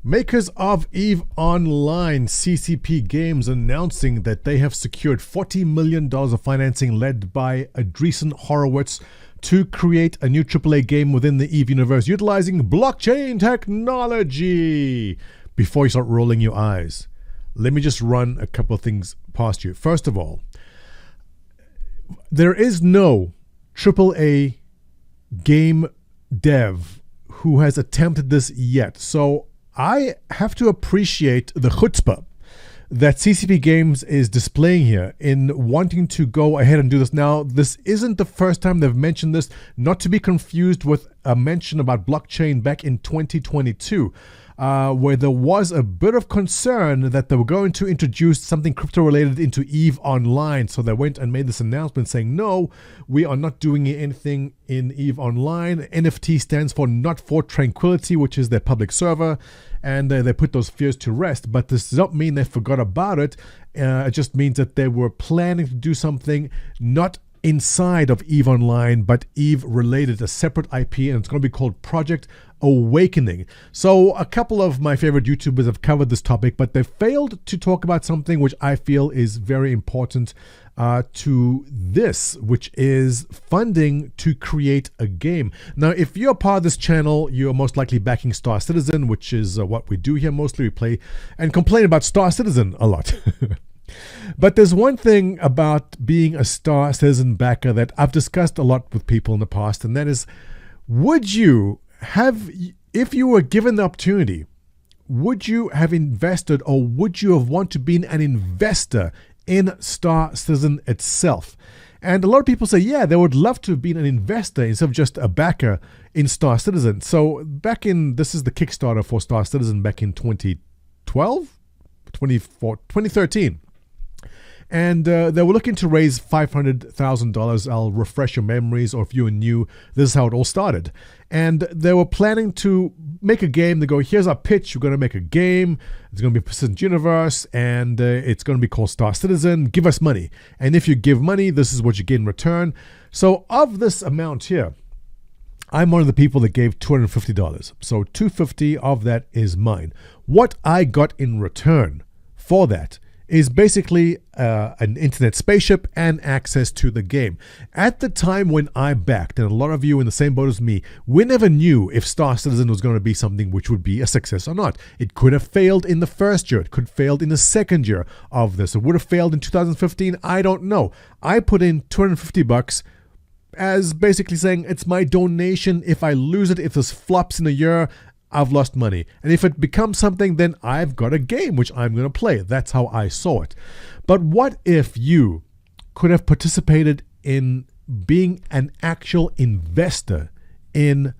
Makers of EVE Online CCP Games announcing that they have secured $40 million of financing led by Andreessen Horowitz to create a new AAA game within the EVE universe utilizing blockchain technology. Before you start rolling your eyes, let me just run a couple of things past you. First of all, there is no AAA game dev who has attempted this yet. So I have to appreciate the chutzpah that CCP Games is displaying here in wanting to go ahead and do this. Now, this isn't the first time they've mentioned this, not to be confused with a mention about blockchain back in 2022, where there was a bit of concern that they were going to introduce something crypto-related into EVE Online. So they went and made this announcement saying, no, we are not doing anything in EVE Online. NFT stands for Not for Tranquility, which is their public server. And they put those fears to rest. But this does not mean they forgot about it. It just means that they were planning to do something not inside of EVE Online, but EVE related, a separate IP, and it's going to be called Project Awakening. So a couple of my favorite YouTubers have covered this topic, but they failed to talk about something which I feel is very important to this, which is funding to create a game. Now, if you're part of this channel, you're most likely backing Star Citizen, which is what we do here mostly. We play and complain about Star Citizen a lot. But there's one thing about being a Star Citizen backer that I've discussed a lot with people in the past, and that is, would you have, if you were given the opportunity, would you have invested, or would you have wanted to be an investor in Star Citizen itself? And a lot of people say, yeah, they would love to have been an investor instead of just a backer in Star Citizen. So this is the Kickstarter for Star Citizen back in 2013. And they were looking to raise $500,000. I'll refresh your memories, or if you are new, this is how it all started. And they were planning to make a game. They go, here's our pitch. We're going to make a game. It's going to be a persistent universe, and it's going to be called Star Citizen. Give us money. And if you give money, this is what you get in return. So of this amount here, I'm one of the people that gave $250. So $250 of that is mine. What I got in return for that is basically an internet spaceship and access to the game. At the time when I backed, and a lot of you in the same boat as me, we never knew if Star Citizen was going to be something which would be a success or not. It could have failed in the first year. It could have failed in the second year of this. It would have failed in 2015. I don't know. I put in $250 as basically saying it's my donation. If I lose it, if this flops in a year, I've lost money. And if it becomes something, then I've got a game which I'm going to play. That's how I saw it. But what if you could have participated in being an actual investor in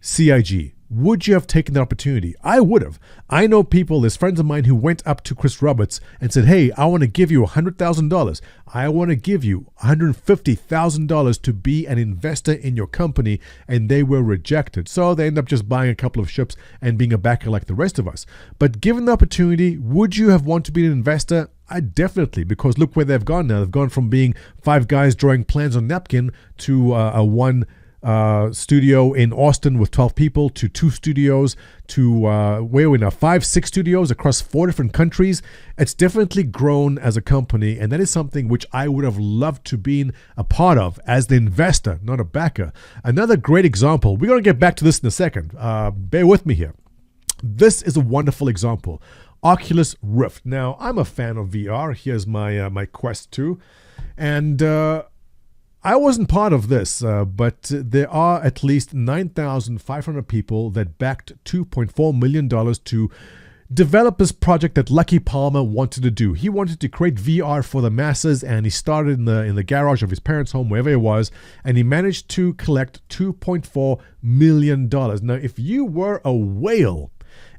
CIG? Would you have taken the opportunity? I would have. I know people, there's friends of mine who went up to Chris Roberts and said, hey, I want to give you $100,000. I want to give you $150,000 to be an investor in your company, and they were rejected. So they end up just buying a couple of ships and being a backer like the rest of us. But given the opportunity, would you have wanted to be an investor? I definitely, because look where they've gone now. They've gone from being 5 guys drawing plans on napkin to a one studio in Austin with 12 people, to 2 studios, to where are we now, 5-6 studios across 4 different countries. It's definitely grown as a company, and that is something which I would have loved to been a part of as the investor, not a backer. Another great example, we're going to get back to this in a second, bear with me here. This is a wonderful example. Oculus Rift. Now, I'm a fan of VR. Here's my my Quest 2, and I wasn't part of this, but there are at least 9,500 people that backed $2.4 million to develop this project that Lucky Palmer wanted to do. He wanted to create VR for the masses, and he started in the garage of his parents' home, wherever it was, and he managed to collect $2.4 million. Now, if you were a whale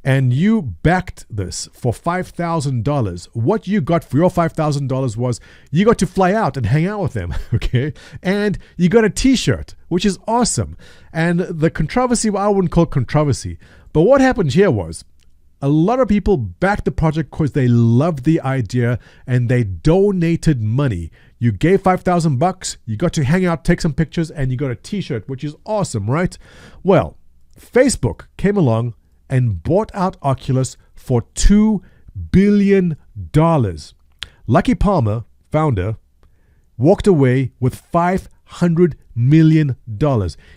and you backed this for $5,000, what you got for your $5,000 was you got to fly out and hang out with them, okay? And you got a t-shirt, which is awesome. And the controversy, well, I wouldn't call it controversy, but what happened here was a lot of people backed the project because they loved the idea and they donated money. You gave $5,000, you got to hang out, take some pictures, and you got a t-shirt, which is awesome, right? Well, Facebook came along and bought out Oculus for $2 billion. Lucky Palmer, founder, walked away with $500 million.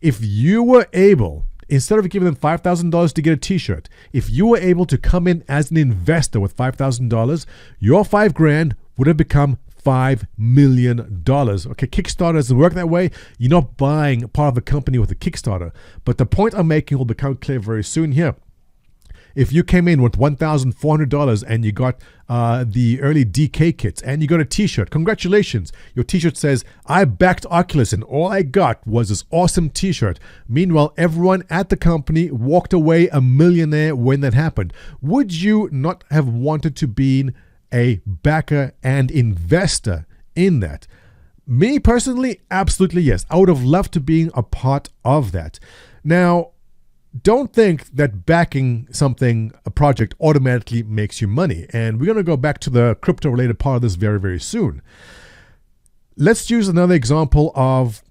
If you were able, instead of giving them $5,000 to get a t-shirt, if you were able to come in as an investor with $5,000, your $5,000 would have become $5 million. Okay, Kickstarter doesn't work that way. You're not buying part of a company with a Kickstarter. But the point I'm making will become clear very soon here. If you came in with $1,400 and you got the early DK kits and you got a t-shirt, congratulations. Your t-shirt says, I backed Oculus and all I got was this awesome t-shirt. Meanwhile, everyone at the company walked away a millionaire when that happened. Would you not have wanted to be a backer and investor in that? Me personally, absolutely yes. I would have loved to be a part of that. Now, don't think that backing something, a project, automatically makes you money. And we're going to go back to the crypto-related part of this very, very soon. Let's use another example of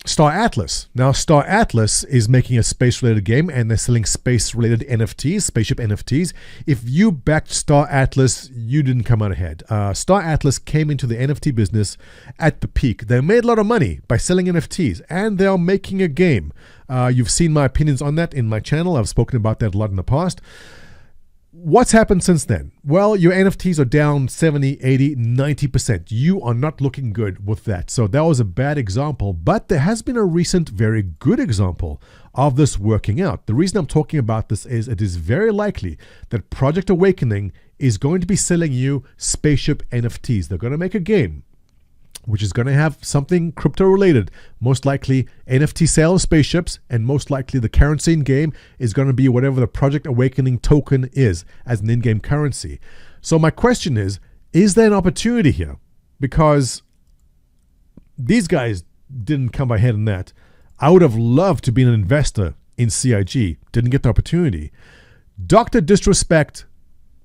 Star Atlas. Now, Star Atlas is making a space-related game, and they're selling space-related NFTs, spaceship NFTs. If you backed Star Atlas, you didn't come out ahead. Star Atlas came into the NFT business at the peak. They made a lot of money by selling NFTs, and they are making a game. You've seen my opinions on that in my channel. I've spoken about that a lot in the past. What's happened since then? Well, your NFTs are down 70, 80, 90%. You are not looking good with that. So that was a bad example, but there has been a recent very good example of this working out. The reason I'm talking about this is it is very likely that Project Awakening is going to be selling you spaceship NFTs. They're going to make a game which is going to have something crypto related, most likely NFT sale of spaceships, and most likely the currency in game is going to be whatever the Project Awakening token is as an in-game currency. So my question is there an opportunity here? Because these guys didn't come ahead in that. I would have loved to be an investor in CIG, didn't get the opportunity. Dr. Disrespect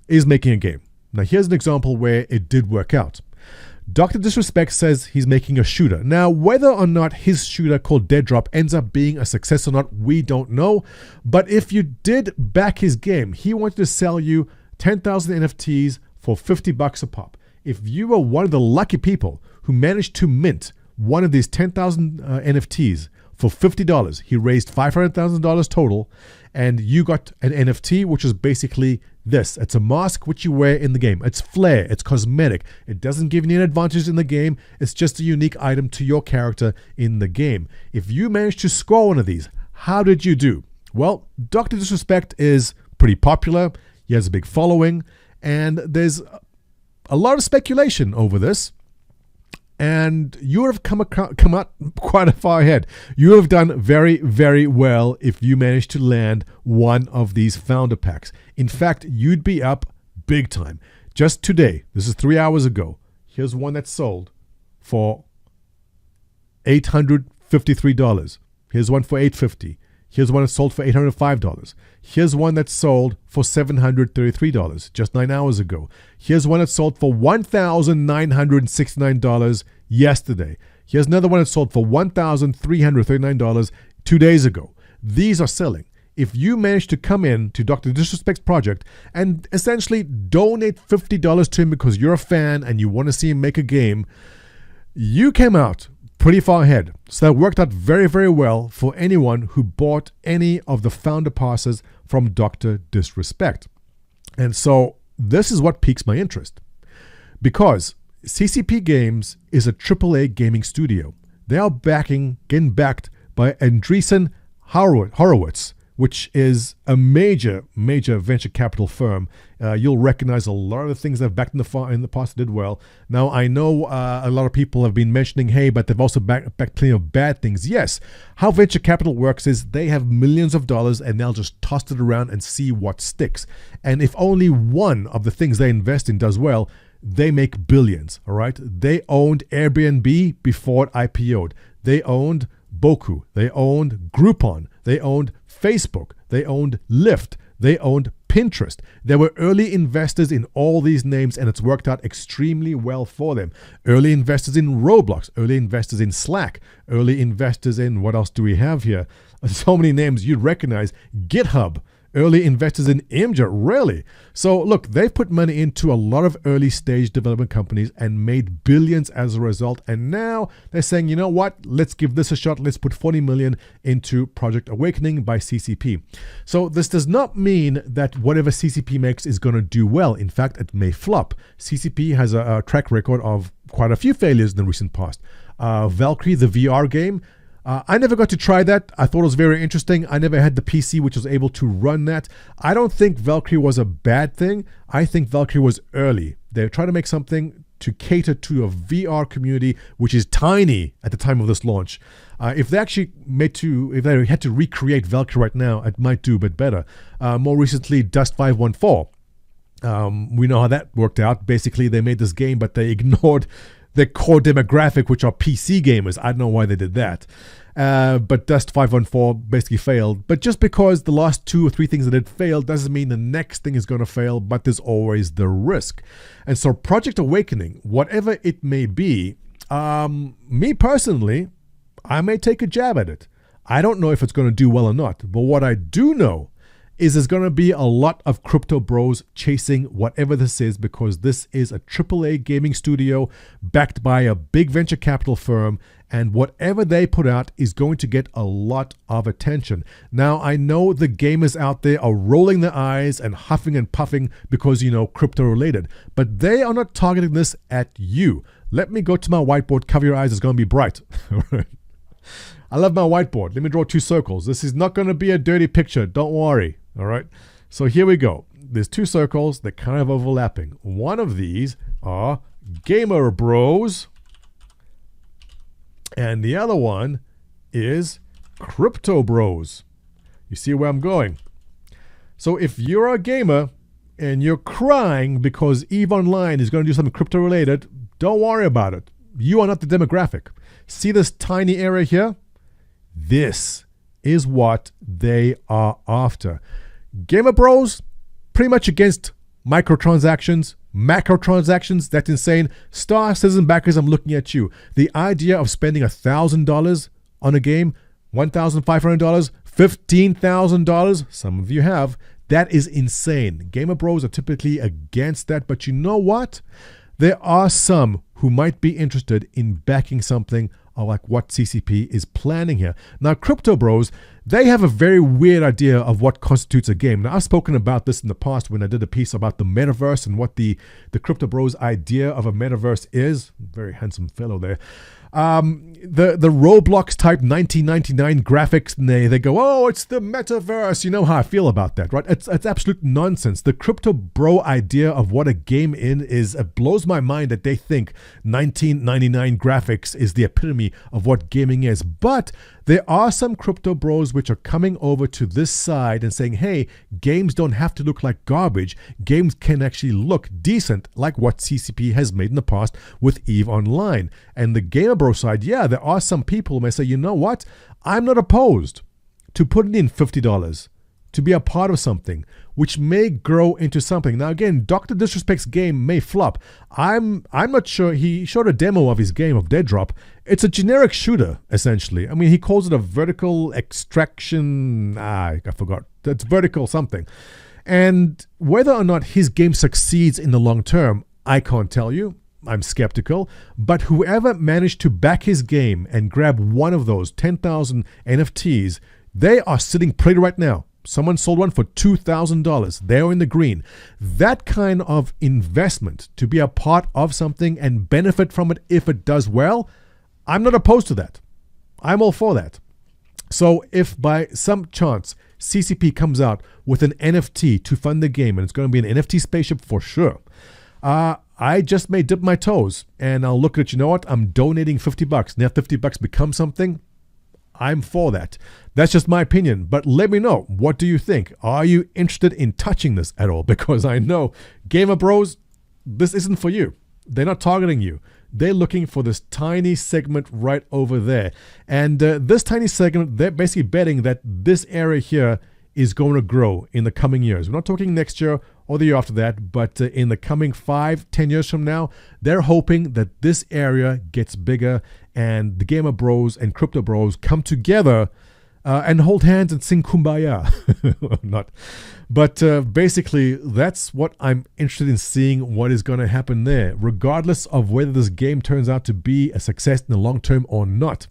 is making a game. Now here's an example where it did work out. Dr. Disrespect says he's making a shooter. Now, whether or not his shooter called Dead Drop ends up being a success or not, we don't know. But if you did back his game, he wanted to sell you 10,000 NFTs for $50 a pop. If you were one of the lucky people who managed to mint one of these 10,000 NFTs for $50, he raised $500,000 total, and you got an NFT, which is basically this. It's a mask which you wear in the game. It's flair. It's cosmetic. It doesn't give you any advantage in the game. It's just a unique item to your character in the game. If you manage to score one of these, how did you do? Well, Dr. Disrespect is pretty popular. He has a big following, and there's a lot of speculation over this. And you have come out quite a far ahead. You have done very, very well if you manage to land one of these founder packs. In fact, you'd be up big time. Just today, this is 3 hours ago, here's one that sold for $853. Here's one for $850. Here's one that sold for $805. Here's one that sold for $733 just 9 hours ago. Here's one that sold for $1,969 yesterday. Here's another one that sold for $1,339 2 days ago. These are selling. If you manage to come in to Dr. Disrespect's project and essentially donate $50 to him because you're a fan and you want to see him make a game, you came out pretty far ahead. So that worked out very, very well for anyone who bought any of the founder passes from Dr. Disrespect. And so this is what piques my interest. Because CCP Games is a AAA gaming studio. They are getting backed by Andreessen Horowitz, which is a major, major venture capital firm. You'll recognize a lot of the things they've backed in the past did well. Now, I know a lot of people have been mentioning, hey, but they've also backed plenty of bad things. Yes, how venture capital works is they have millions of dollars and they'll just toss it around and see what sticks. And if only one of the things they invest in does well, they make billions, all right? They owned Airbnb before it IPO'd. They owned Boku. They owned Groupon. They owned Facebook. They owned Lyft. They owned Pinterest. There were early investors in all these names, and it's worked out extremely well for them. Early investors in Roblox, early investors in Slack, early investors in, what else do we have here? So many names you'd recognize. GitHub. Early investors in Imgur, really? So look, they've put money into a lot of early stage development companies and made billions as a result. And now they're saying, you know what? Let's give this a shot. Let's put 40 million into Project Awakening by CCP. So this does not mean that whatever CCP makes is going to do well. In fact, it may flop. CCP has a track record of quite a few failures in the recent past. Valkyrie, the VR game, I never got to try that. I thought it was very interesting. I never had the PC which was able to run that. I don't think Valkyrie was a bad thing. I think Valkyrie was early. They tried to make something to cater to a VR community which is tiny at the time of this launch. If they had to recreate Valkyrie right now, it might do a bit better. More recently, Dust 514. We know how that worked out. Basically, they made this game, but they ignored their core demographic, which are PC gamers. I don't know why they did that. But Dust 514 basically failed. But just because the last 2 or 3 things that it failed doesn't mean the next thing is going to fail, but there's always the risk. And so Project Awakening, whatever it may be, me personally, I may take a jab at it. I don't know if it's going to do well or not. But what I do know is there's going to be a lot of crypto bros chasing whatever this is, because this is a AAA gaming studio backed by a big venture capital firm, and whatever they put out is going to get a lot of attention. Now, I know the gamers out there are rolling their eyes and huffing and puffing because, crypto related, but they are not targeting this at you. Let me go to my whiteboard. Cover your eyes. It's going to be bright. I love my whiteboard. Let me draw 2 circles. This is not going to be a dirty picture. Don't worry. All right. So here we go. There's 2 circles. They're kind of overlapping. One of these are gamer bros. And the other one is crypto bros. You see where I'm going? So if you're a gamer and you're crying because EVE Online is going to do something crypto related, don't worry about it. You are not the demographic. See this tiny area here? This is what they are after. Gamer bros, pretty much against microtransactions, macrotransactions. That's insane. Star Citizen backers, I'm looking at you. The idea of spending $1,000 on a game, $1,500, $15,000, some of you have, that is insane. Gamer bros are typically against that, but you know what? There are some who might be interested in backing something like what CCP is planning here. Now, crypto bros, they have a very weird idea of what constitutes a game. Now, I've spoken about this in the past when I did a piece about the metaverse and what the crypto bros idea of a metaverse is. Very handsome fellow there. The Roblox type 1999 graphics, and they go, oh, it's the metaverse. You know how I feel about that, right? It's absolute nonsense. The crypto bro idea of what a game is, it blows my mind that they think 1999 graphics is the epitome of what gaming is. But there are some crypto bros which are coming over to this side and saying, hey, games don't have to look like garbage. Games can actually look decent, like what CCP has made in the past with EVE Online. And the gamer bro side, yeah, there are some people who may say, you know what? I'm not opposed to putting in $50 to be a part of something which may grow into something. Now again, Dr. Disrespect's game may flop. I'm not sure. He showed a demo of his game of Dead Drop. It's a generic shooter, essentially. I mean, he calls it a vertical extraction. I forgot. That's vertical something. And whether or not his game succeeds in the long term, I can't tell you. I'm skeptical. But whoever managed to back his game and grab one of those 10,000 NFTs, they are sitting pretty right now. Someone sold one for $2,000. They're in the green. That kind of investment to be a part of something and benefit from it if it does well, I'm not opposed to that. I'm all for that. So if by some chance CCP comes out with an NFT to fund the game, and it's going to be an NFT spaceship for sure, I just may dip my toes and I'll look at, you know what, I'm donating $50. And if $50 becomes something, I'm for that. That's just my opinion. But let me know. What do you think? Are you interested in touching this at all? Because I know gamer bros, this isn't for you. They're not targeting you. They're looking for this tiny segment right over there. And this tiny segment, they're basically betting that this area here is going to grow in the coming years. We're not talking next year or the year after that, but in the coming 5-10 years from now, they're hoping that this area gets bigger and the gamer bros and crypto bros come together and hold hands and sing Kumbaya. Not. But basically, that's what I'm interested in seeing what is going to happen there, regardless of whether this game turns out to be a success in the long term or not.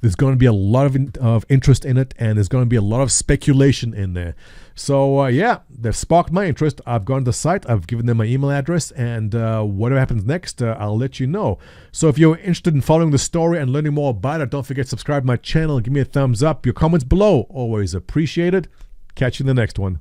There's going to be a lot of interest in it, and there's going to be a lot of speculation in there. So, yeah, they've sparked my interest. I've gone to the site. I've given them my email address, and whatever happens next, I'll let you know. So if you're interested in following the story and learning more about it, don't forget to subscribe to my channel and give me a thumbs up. Your comments below, always appreciated. Catch you in the next one.